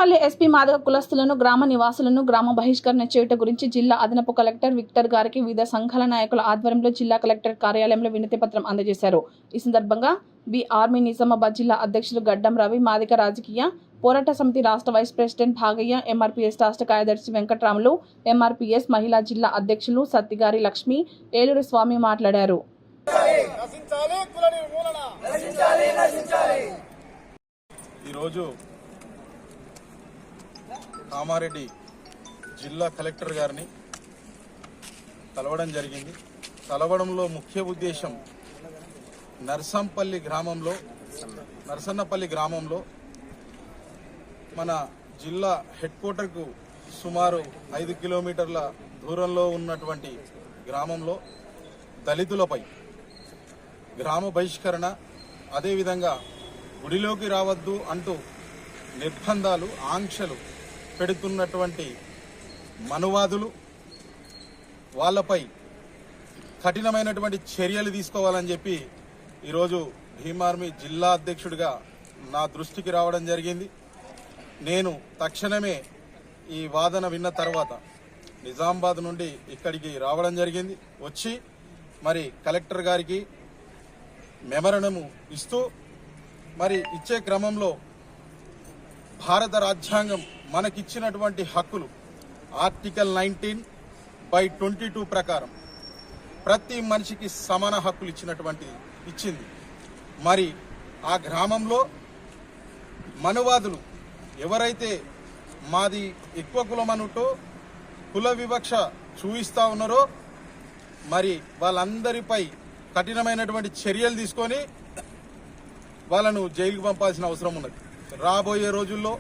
Narsampalli SP Madiga కులస్తులను గ్రామ నివాసులను గ్రామ బహిష్కరణ చేయుట గురించి జిల్లా అదనపు కలెక్టర్ విక్టర్ గారికి వివిధ సంఘాల నాయకుల ఆధ్వర్యంలో జిల్లా కలెక్టర్ కార్యాలయంలో వినతి పత్రం అందజేశారు. ఈ సందర్భంగా బి ఆర్మీ నిజామాబాద్ జిల్లా అధ్యక్షులు గడ్డం రవి, మాదిగ రాజకీయ పోరాట సమితి రాష్ట్ర వైస్ ప్రెసిడెంట్ భాగయ్య, ఎంఆర్పీఎస్ రాష్ట్ర కార్యదర్శి వెంకట్రాములు, ఎంఆర్పీఎస్ మహిళా జిల్లా అధ్యక్షులు సత్తిగారి లక్ష్మి, ఏలూరు స్వామి మాట్లాడారు. ఈరోజు కామారెడ్డి జిల్లా కలెక్టర్ గారిని కలవడం జరిగింది. కలవడంలో ముఖ్య ఉద్దేశం నర్సన్నపల్లి గ్రామంలో మన జిల్లా హెడ్ క్వార్టర్కు సుమారు 5 కిలోమీటర్ల దూరంలో ఉన్నటువంటి గ్రామంలో దళితులపై గ్రామ బహిష్కరణ, అదేవిధంగా గుడిలోకి రావద్దు అంటూ నిర్బంధాలు, ఆంక్షలు పెడుతున్నటువంటి మనువాదులు, వాళ్ళపై కఠినమైనటువంటి చర్యలు తీసుకోవాలని చెప్పి ఈరోజు భీమార్మీ జిల్లా అధ్యక్షుడిగా నా దృష్టికి రావడం జరిగింది. నేను తక్షణమే ఈ వాదన విన్న తర్వాత నిజామాబాద్ నుండి ఇక్కడికి రావడం జరిగింది. వచ్చి మరి కలెక్టర్ గారికి మెమరణము ఇస్తూ మరి ఇచ్చే క్రమంలో భారత రాజ్యాంగం మనకిచ్చినటువంటి హక్కులు ఆర్టికల్ 19/22 ప్రకారం ప్రతి మనిషికి సమాన హక్కులు ఇచ్చింది. మరి ఆ గ్రామంలో మనువాదులు ఎవరైతే మాది ఎక్కువ కులమనుటో కుల వివక్ష చూయిస్తా ఉన్నారో మరి వాళ్ళందరిపై కఠినమైనటువంటి చర్యలు తీసుకొని వాళ్ళను జైలుకు పంపాల్సిన అవసరం ఉన్నది. రాబోయే రోజుల్లో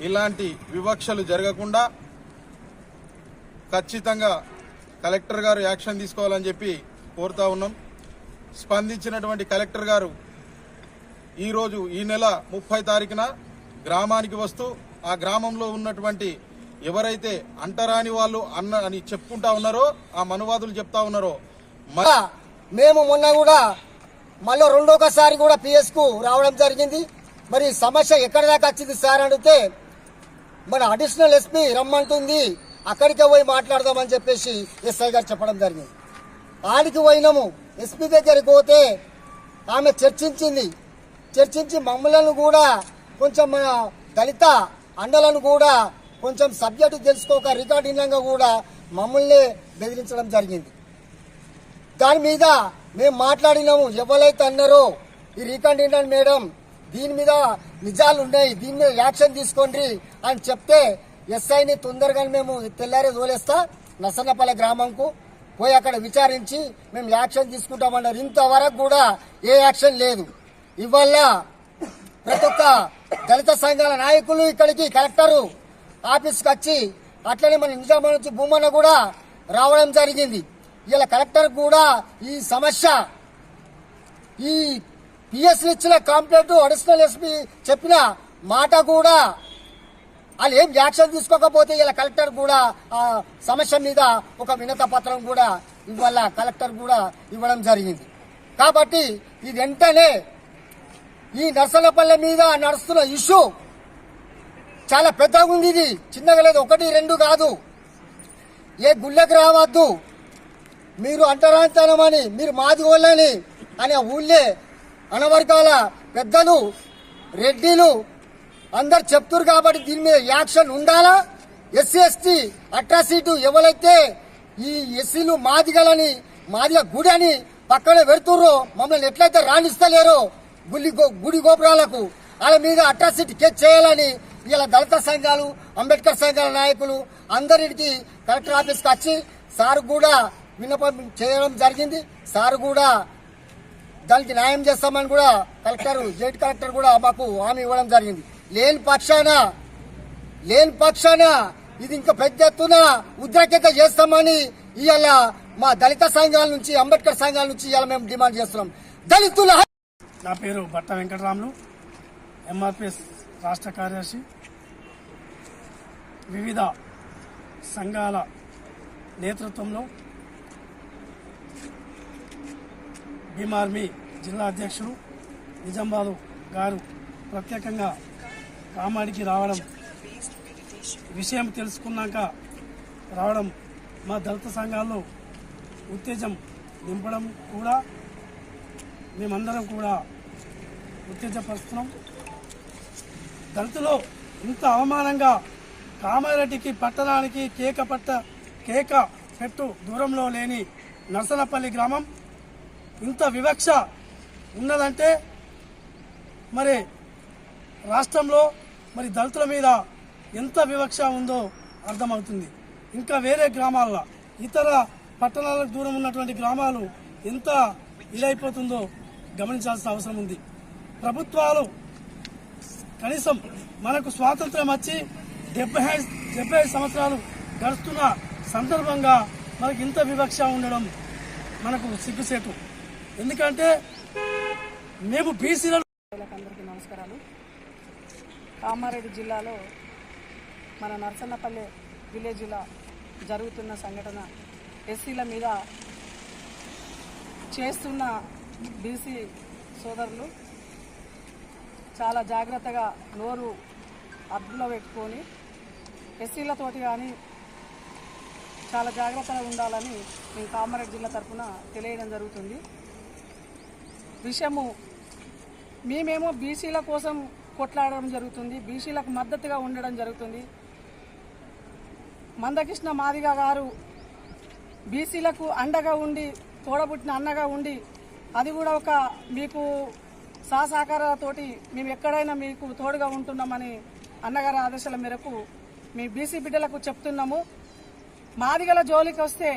ఇలాంటి వివక్షలు జరగకుండా ఖచ్చితంగా కలెక్టర్ గారు యాక్షన్ తీసుకోవాలని చెప్పి కోరుతా ఉన్నాం. స్పందించినటువంటి కలెక్టర్ గారు ఈరోజు ఈ నెల 30 తారీఖున గ్రామానికి వస్తూ ఆ గ్రామంలో ఉన్నటువంటి ఎవరైతే అంటరాని వాళ్ళు అని చెప్పుకుంటా ఉన్నారో, ఆ మనువాదులు చెప్తా ఉన్నారో, మేము మొన్న కూడా మళ్ళీ రెండోసారి కూడా పిఎస్ కు రావడం జరిగింది. మరి సమస్య ఎక్కడి దాకా వచ్చింది సార్ అడిగితే మన అడిషనల్ ఎస్పీ రమ్మంటుంది, అక్కడికే పోయి మాట్లాడదామని చెప్పేసి ఎస్ఐ గారు చెప్పడం జరిగింది. ఆడికి పోయినాము. ఎస్పీ దగ్గరికి పోతే ఆమె చర్చించి మమ్మలను కూడా కొంచెం మన దళిత అండలను కూడా కొంచెం సబ్జెక్టు తెలుసుకోక రికార్డింగ్గా కూడా మమ్మల్ని బెదిరించడం జరిగింది. దాని మీద మేము మాట్లాడినాము. ఎవరైతే అన్నారో ఈ రికార్డింగ్ మేడం దీని మీద నిజాలు ఉన్నాయి, దీని మీద యాక్షన్ తీసుకోండి అని చెప్తే ఎస్ఐని తొందరగా మేము తెల్లారే తోలేస్తా నర్సన్నపల్లి గ్రామంకు పోయి అక్కడ విచారించి మేము యాక్షన్ తీసుకుంటామన్నారు. ఇంతవరకు కూడా ఏ యాక్షన్ లేదు. ఇవాళ ప్రతి ఒక్క దళిత సంఘాల నాయకులు ఇక్కడికి కలెక్టర్ ఆఫీస్కి వచ్చి అట్లనే మన నిజామాబాద్ నుంచి భూమన్న కూడా రావడం జరిగింది. ఇలా కలెక్టర్ కూడా ఈ సమస్య ఈ పిఎస్ ఇచ్చిన కంప్లైంట్ అడిషనల్ ఎస్పీ చెప్పిన మాట కూడా వాళ్ళు ఏం యాక్షన్ తీసుకోకపోతే ఇలా కలెక్టర్ కూడా ఆ సమస్య మీద ఒక వినత పత్రం కూడా ఇవాళ కలెక్టర్ కూడా ఇవ్వడం జరిగింది. కాబట్టి ఇది వెంటనే ఈ నర్సన్నపల్లి మీద నడుస్తున్న ఇష్యూ చాలా పెద్దగా ఉంది. ఇది చిన్నగా లేదు, 1, 2 కాదు. ఏ గుళ్ళకి రావద్దు, మీరు అంటరాంతనమని, మీరు మాదిగోళ్ళని అనే ఊళ్ళే అనవర్గాల పెద్దలు, రెడ్డిలు అందరు చెప్తున్నారు. కాబట్టి దీని మీద యాక్షన్ ఉండాలా. ఎస్సీ ఎస్టీ అట్రాసిటీ ఎవరైతే ఈ ఎస్సీలు మాదిగలని మాదిగ గుడి అని పక్కన పెడుతుర్రో, మమ్మల్ని ఎట్లయితే రాణిస్తలేరో గుడి గోపురాలకు వాళ్ళ మీద అట్రాసిటీ కేసు చేయాలని ఇలా దళిత సంఘాలు, అంబేద్కర్ సంఘాల నాయకులు అందరికి కలెక్టర్ ఆఫీస్కి వచ్చి సార్ కూడా విన్నపం చేయడం జరిగింది. సార్ కూడా దానికి న్యాయం చేస్తామని కూడా జాయింట్ కలెక్టర్ కూడా మాకు హామీ ఇవ్వడం జరిగింది. లేని పక్షాన ఇది ఇంకా పెద్ద ఎత్తున ఉద్రేకత చేస్తామని ఇవాళ మా దళిత సంఘాల నుంచి, అంబేద్కర్ సంఘాల నుంచి ఇవాళ మేము డిమాండ్ చేస్తున్నాం. దళితుల నా పేరు భట్ట వెంకటరాములు, ఎంఆర్పిఎస్ రాష్ట్ర కార్యదర్శి. వివిధ సంఘాల నేతృత్వంలో భీమార్మీ జిల్లా అధ్యక్షుడు నిజామాబాద్ గారు ప్రత్యేకంగా కామాడికి రావడం విషయం తెలుసుకున్నాక రావడం మా దళిత సంఘాల్లో ఉత్తేజం నింపడం కూడా మేమందరం కూడా ఉత్తేజపరుస్తున్నాం. దళితులు ఇంత అవమానంగా కామారెడ్డికి పట్టణానికి కేక పెట్టు దూరంలో లేని నర్సనపల్లి గ్రామం ఇంత వివక్ష ఉన్నదంటే మరి రాష్ట్రంలో మరి దళితుల మీద ఎంత వివక్ష ఉందో అర్థమవుతుంది. ఇంకా వేరే గ్రామాల్లో ఇతర పట్టణాలకు దూరం ఉన్నటువంటి గ్రామాలు ఎంత ఇదైపోతుందో గమనించాల్సిన అవసరం ఉంది. ప్రభుత్వాలు కనీసం మనకు స్వాతంత్రం వచ్చి 75 సంవత్సరాలు గడుస్తున్న సందర్భంగా మనకి ఇంత వివక్ష ఉండడం మనకు సిగ్గుసేటు. ఎందుకంటే మేము బీసీలలో అందరికీ నమస్కారాలు. కామారెడ్డి జిల్లాలో మన నర్సన్నపల్లె విలేజ్లో జరుగుతున్న సంఘటన ఎస్సీల మీద చేస్తున్న బీసీ సోదరులు చాలా జాగ్రత్తగా నోరు అదుపులో పెట్టుకొని ఎస్సీలతోటి కానీ చాలా జాగ్రత్తగా ఉండాలని మేము కామారెడ్డి జిల్లా తరఫున తెలియడం జరుగుతుంది. విషయము మేమేమో బీసీల కోసం కొట్లాడడం జరుగుతుంది, బీసీలకు మద్దతుగా ఉండడం జరుగుతుంది. మందకృష్ణ మాదిగ గారు బీసీలకు అండగా ఉండి తోడబుట్టిన అన్నగా ఉండి అది కూడా ఒక మీకు సహకారాలతోటి మేము ఎక్కడైనా మీకు తోడుగా ఉంటున్నామని అన్నగారి ఆదేశాల మేరకు మీ బీసీ బిడ్డలకు చెప్తున్నాము. మాదిగల జోలికి వస్తే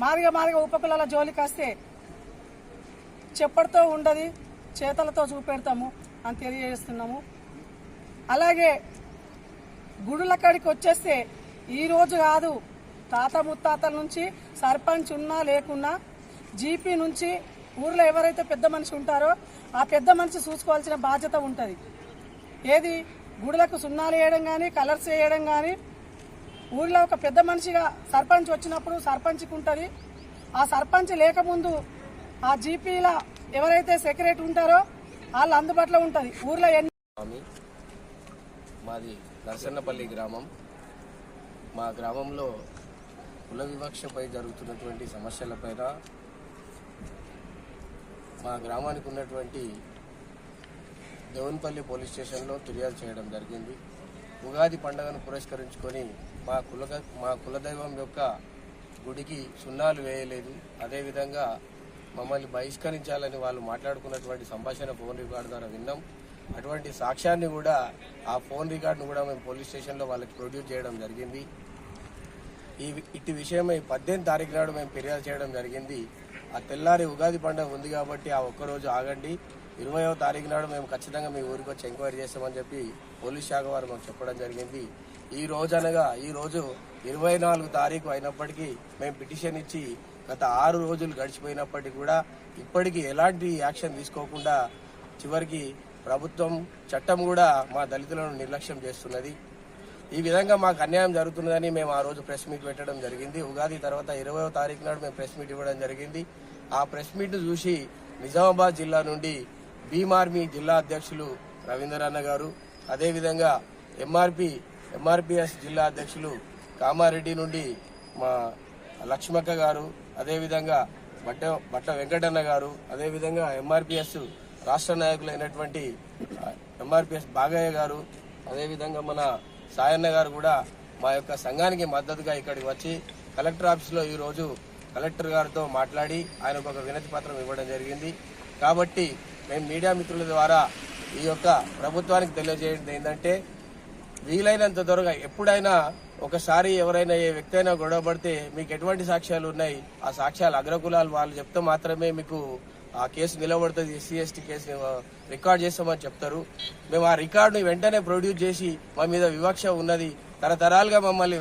మాదిగ ఉపకులాల జోలికి వస్తే చెప్పడితో ఉండదు, చేతలతో చూపెడతాము అని తెలియజేస్తున్నాము. అలాగే గుడుల కాడికి వచ్చేస్తే ఈరోజు కాదు, తాత ముత్తాతల నుంచి సర్పంచ్ ఉన్నా లేకున్నా జీపీ నుంచి ఊర్లో ఎవరైతే పెద్ద మనిషి ఉంటారో ఆ పెద్ద మనిషి చూసుకోవాల్సిన బాధ్యత ఉంటుంది. ఏది గుడులకు సున్నాలు వేయడం కానీ కలర్స్ వేయడం కానీ ఊర్లో ఒక పెద్ద మనిషిగా సర్పంచ్ వచ్చినప్పుడు సర్పంచ్కి ఉంటుంది. ఆ సర్పంచ్ లేకముందు ఆ జీపీల ఎవరైతే సెక్రటరీ ఉంటారో వాళ్ళు అందుబాటులో ఉంటుంది. ఊర్లో మాది నర్సన్నపల్లి గ్రామం. మా గ్రామంలో కుల వివక్షపై జరుగుతున్నటువంటి సమస్యలపైన మా గ్రామానికి ఉన్నటువంటి దేవునిపల్లి పోలీస్ స్టేషన్లో ఫిర్యాదు చేయడం జరిగింది. ఉగాది పండుగను పురస్కరించుకొని మా కులదైవం యొక్క గుడికి సున్నాలు వేయలేదు, అదేవిధంగా మమ్మల్ని బహిష్కరించాలని వాళ్ళు మాట్లాడుకున్నటువంటి సంభాషణ ఫోన్ రికార్డు ద్వారా విన్నాం. అటువంటి సాక్ష్యాన్ని కూడా ఆ ఫోన్ రికార్డును కూడా మేము పోలీస్ స్టేషన్లో వాళ్ళకి ప్రొడ్యూస్ చేయడం జరిగింది. ఇటు విషయమై 18 తారీఖు నాడు మేము ఫిర్యాదు చేయడం జరిగింది. ఆ తెల్లారి ఉగాది పండుగ ఉంది కాబట్టి ఆ ఒక్కరోజు ఆగండి, 20వ తారీఖు నాడు మేము ఖచ్చితంగా మీ ఊరికి వచ్చి ఎంక్వైరీ చేస్తామని చెప్పి పోలీస్ శాఖ వారు మాకు చెప్పడం జరిగింది. ఈ రోజు 24 తారీఖు అయినప్పటికీ మేము పిటిషన్ ఇచ్చి గత 6 రోజులు గడిచిపోయినప్పటికీ కూడా ఇప్పటికీ ఎలాంటి యాక్షన్ తీసుకోకుండా చివరికి ప్రభుత్వం చట్టం కూడా మా దళితులను నిర్లక్ష్యం చేస్తున్నది. ఈ విధంగా మాకు అన్యాయం జరుగుతున్నదని మేము ఆ రోజు ప్రెస్ మీట్ పెట్టడం జరిగింది. ఉగాది తర్వాత 20వ తారీఖు నాడు మేము ప్రెస్ మీట్ ఇవ్వడం జరిగింది. ఆ ప్రెస్ మీట్ చూసి నిజామాబాద్ జిల్లా నుండి భీమ్ ఆర్మీ జిల్లా అధ్యక్షులు రవీందర్ అన్న గారు, అదేవిధంగా ఎంఆర్పిఎస్ జిల్లా అధ్యక్షులు కామారెడ్డి నుండి మా లక్ష్మక్క గారు, అదేవిధంగా బట్ట వెంకటన్న గారు, అదేవిధంగా ఎంఆర్పిఎస్ రాష్ట్ర నాయకులైనటువంటి ఎంఆర్పిఎస్ బాగయ్య గారు, అదేవిధంగా మన సాయన్న గారు కూడా మా యొక్క సంఘానికి మద్దతుగా ఇక్కడికి వచ్చి కలెక్టర్ ఆఫీసులో ఈరోజు కలెక్టర్ గారితో మాట్లాడి ఆయనకు ఒక వినతి పత్రం ఇవ్వడం జరిగింది. కాబట్టి మేము మీడియా మిత్రుల ద్వారా ఈ యొక్క ప్రభుత్వానికి తెలియజేయడం ఏంటంటే, వీలైనంత త్వరగా ఎప్పుడైనా ఒకసారి ఎవరైనా ఏ వ్యక్తి అయినా గొడవ పడితే మీకు ఎటువంటి సాక్ష్యాలు ఉన్నాయి, ఆ సాక్ష్యాలు అగ్రకులాలు వాళ్ళు చెప్తే మాత్రమే మీకు ఆ కేసు నిలబడుతుంది, ఎస్సీ ఎస్టీ కేసు రికార్డ్ చేస్తామని చెప్తారు. మేము ఆ రికార్డుని వెంటనే ప్రొడ్యూస్ చేసి మా మీద వివక్ష ఉన్నది, తరతరాలుగా మమ్మల్ని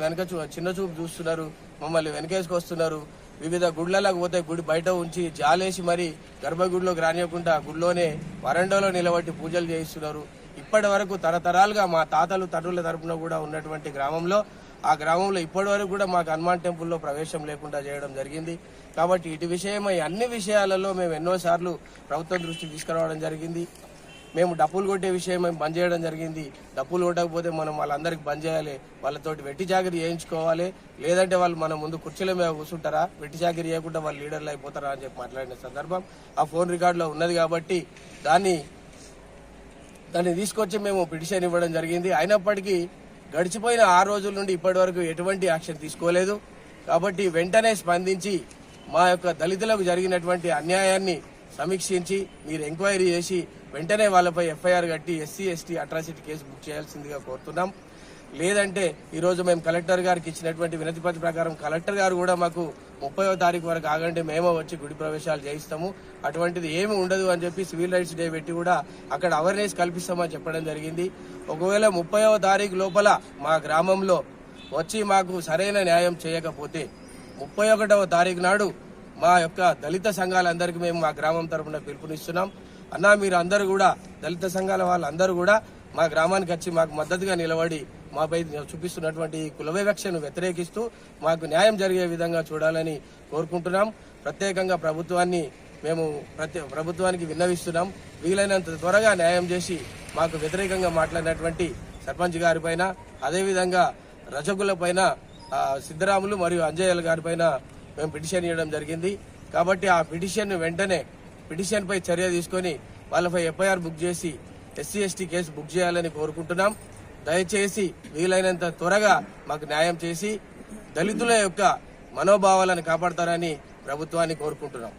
చిన్న చూపు చూస్తున్నారు, మమ్మల్ని వెనకేసుకొస్తున్నారు, వివిధ గుడ్లకు పోతే గుడి బయట ఉంచి జాలేసి మరి గర్భగుడిలోకి రానియకుండా గుడిలోనే వరండాలో నిలబట్టి పూజలు చేయిస్తున్నారు. ఇప్పటి వరకు తరతరాలుగా మా తాతలు తండ్రుల తరపున కూడా ఉన్నటువంటి గ్రామంలో ఆ గ్రామంలో ఇప్పటి వరకు కూడా మాకు హనుమాన్ టెంపుల్లో ప్రవేశం లేకుండా చేయడం జరిగింది. కాబట్టి ఇటు విషయమై అన్ని విషయాలలో మేము ఎన్నోసార్లు ప్రభుత్వం దృష్టికి తీసుకురావడం జరిగింది. మేము డప్పులు కొట్టే విషయం మేము బంద్ చేయడం జరిగింది. డప్పులు కొట్టకపోతే మనం వాళ్ళందరికీ బంద్ చేయాలి, వాళ్ళతోటి వెట్టి చాకరీ చేయించుకోవాలి, లేదంటే వాళ్ళు మన ముందు కుర్చీల మీద కూర్చుంటారా, వెట్టి చాకరీ చేయకుండా వాళ్ళు లీడర్లు అయిపోతారా అని చెప్పి మాట్లాడిన సందర్భం ఆ ఫోన్ రికార్డులో ఉన్నది. కాబట్టి దాన్ని తీసుకొచ్చి మేము పిటిషన్ ఇవ్వడం జరిగింది. అయినప్పటికీ గడిచిపోయిన 6 రోజుల నుండి ఇప్పటి వరకు ఎటువంటి యాక్షన్ తీసుకోలేదు. కాబట్టి వెంటనే స్పందించి మా యొక్క దళితులకు జరిగినటువంటి అన్యాయాన్ని సమీక్షించి మీరు ఎంక్వైరీ చేసి వెంటనే వాళ్ళపై ఎఫ్ఐఆర్ కట్టి SC/ST అట్రాసిటీ కేసు బుక్ చేయాల్సిందిగా కోరుతున్నాం. లేదంటే ఈరోజు మేము కలెక్టర్ గారికి ఇచ్చినటువంటి వినతిపత్రం ప్రకారం కలెక్టర్ గారు కూడా మాకు 30వ తారీఖు వరకు ఆగంటే మేమో వచ్చి గుడి ప్రవేశాలు చేయిస్తాము, అటువంటిది ఏమి ఉండదు అని చెప్పి సివిల్ రైట్స్ డే పెట్టి కూడా అక్కడ అవేర్నెస్ కల్పిస్తామని చెప్పడం జరిగింది. ఒకవేళ 30వ తారీఖు లోపల మా గ్రామంలో వచ్చి మాకు సరైన న్యాయం చేయకపోతే 31వ తారీఖు నాడు మా యొక్క దళిత సంఘాలందరికీ మేము మా గ్రామం తరఫున పిలుపునిస్తున్నాం. అన్నా మీరు అందరూ కూడా దళిత సంఘాల వాళ్ళందరూ కూడా మా గ్రామానికి వచ్చి మాకు మద్దతుగా నిలబడి మాపై చూపిస్తున్నటువంటి కుల వివక్షను వ్యతిరేకిస్తూ మాకు న్యాయం జరిగే విధంగా చూడాలని కోరుకుంటున్నాం. ప్రత్యేకంగా ప్రభుత్వానికి విన్నవిస్తున్నాం. వీలైనంత త్వరగా న్యాయం చేసి మాకు వ్యతిరేకంగా మాట్లాడినటువంటి సర్పంచ్ గారి పైన, అదేవిధంగా రజకుల పైన సిద్ధరాములు మరియు అంజయ్యల గారి పైన మేము పిటిషన్ ఇవ్వడం జరిగింది. కాబట్టి ఆ పిటిషన్ పై చర్య తీసుకొని వాళ్ళపై ఎఫ్ఐఆర్ బుక్ చేసి SC/ST కేసు బుక్ చేయాలని కోరుకుంటున్నాం. దయచేసి వీలైనంత త్వరగా మాకు న్యాయం చేసి దళితుల యొక్క మనోభావాలను కాపాడతారని ప్రభుత్వాన్ని కోరుకుంటున్నాం.